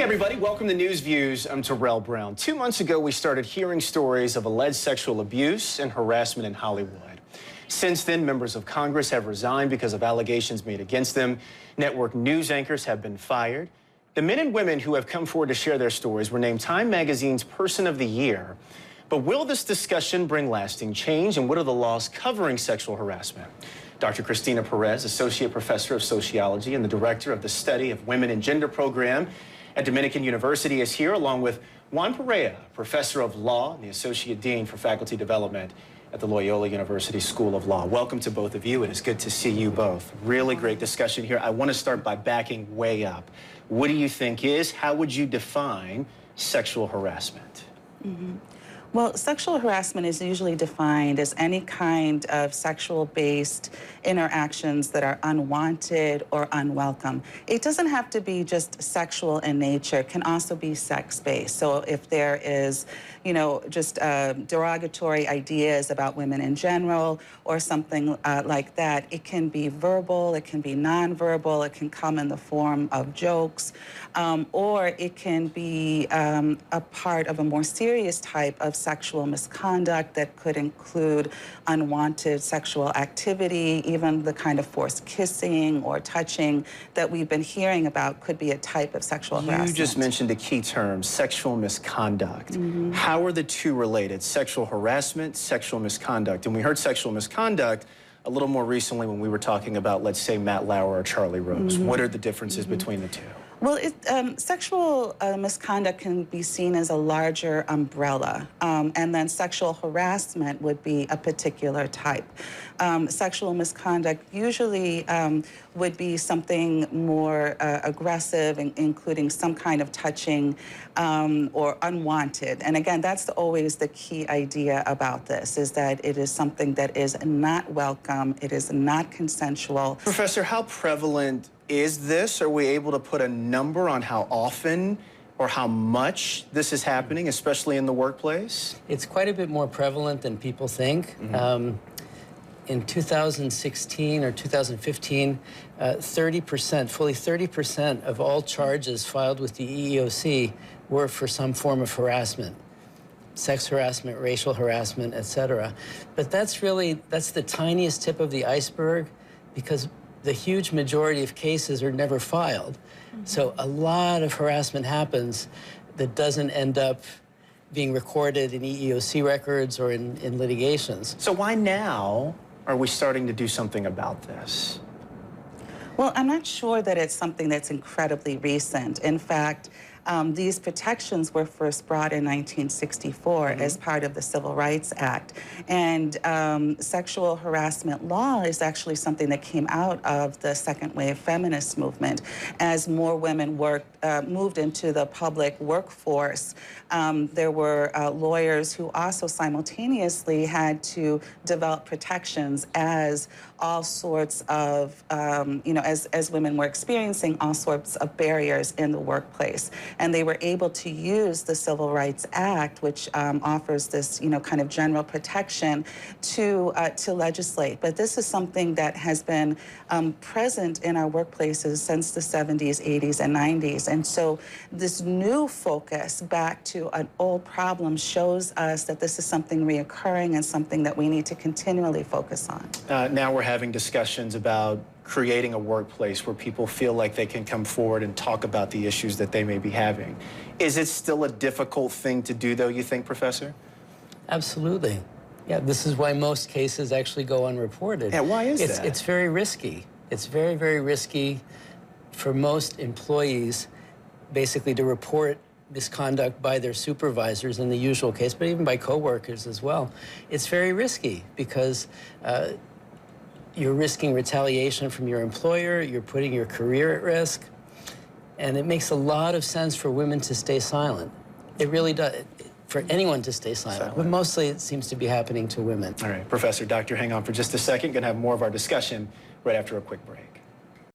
everybody, welcome to Newsviews. I'm Terrell Brown. 2 months ago, we started hearing stories of alleged sexual abuse and harassment in Hollywood. Since then, members of Congress have resigned because of allegations made against them. Network news anchors have been fired. The men and women who have come forward to share their stories were named Time Magazine's Person of the Year. But will this discussion bring lasting change, and what are the laws covering sexual harassment? Dr. Cristina Perez, Associate Professor of Sociology and the Director of the Study of Women and Gender Program at Dominican University, is here, along with Juan Perea, Professor of Law and the Associate Dean for Faculty Development at the Loyola University School of Law. Welcome to both of you. It is good to see you both. Really great discussion here. I want to start by backing way up. What do you think is, how would you define sexual harassment? Well, sexual harassment is usually defined as any kind of sexual-based interactions that are unwanted or unwelcome. It doesn't have to be just sexual in nature. It can also be sex-based. So if there is, just derogatory ideas about women in general or something like that, it can be verbal, it can be nonverbal, it can come in the form of jokes, or it can be a part of a more serious type of sexual misconduct that could include unwanted sexual activity. Even the kind of forced kissing or touching that we've been hearing about could be a type of sexual harassment. You just mentioned a key term, sexual misconduct. How are the two related? Sexual harassment, sexual misconduct. And we heard sexual misconduct a little more recently when we were talking about, let's say, Matt Lauer or Charlie Rose. What are the differences between the two? Well, sexual misconduct can be seen as a larger umbrella, and then sexual harassment would be a particular type. Sexual misconduct usually would be something more aggressive, including some kind of touching or unwanted. And again, that's always the key idea about this, is that it is something that is not welcome, it is not consensual. Professor, how prevalent is this? Are we able to put a number on how often or how much this is happening, especially in the workplace? It's quite a bit more prevalent than people think. In 2016 or 2015, 30%, fully 30% of all charges filed with the EEOC were for some form of harassment. Sex harassment, racial harassment, etc. But that's the tiniest tip of the iceberg, because the huge majority of cases are never filed. So a lot of harassment happens that doesn't end up being recorded in EEOC records or in litigations. So why now are we starting to do something about this? Well, I'm not sure that it's something that's incredibly recent. In fact, these protections were first brought in 1964 as part of the Civil Rights Act. And sexual harassment law is actually something that came out of the second wave feminist movement. As more women moved into the public workforce, there were lawyers who also simultaneously had to develop protections as all sorts of, as women were experiencing all sorts of barriers in the workplace. And they were able to use the Civil Rights Act, which offers this, kind of general protection to legislate. But this is something that has been present in our workplaces since the 70s, 80s, and 90s. And so this new focus back to an old problem shows us that this is something reoccurring and something that we need to continually focus on. Now we're having discussions about creating a workplace where people feel like they can come forward and talk about the issues that they may be having. Is it still a difficult thing to do, though, you think, Professor? Absolutely. Yeah, this is why most cases actually go unreported. Yeah, why is that? It's very risky. It's very, very risky for most employees, basically, to report misconduct by their supervisors in the usual case, but even by coworkers as well. It's very risky because you're risking retaliation from your employer, you're putting your career at risk, and it makes a lot of sense for women to stay silent. It really does, for anyone to stay silent, but mostly it seems to be happening to women. All right, Professor, Doctor, hang on for just a second. Gonna have more of our discussion right after a quick break.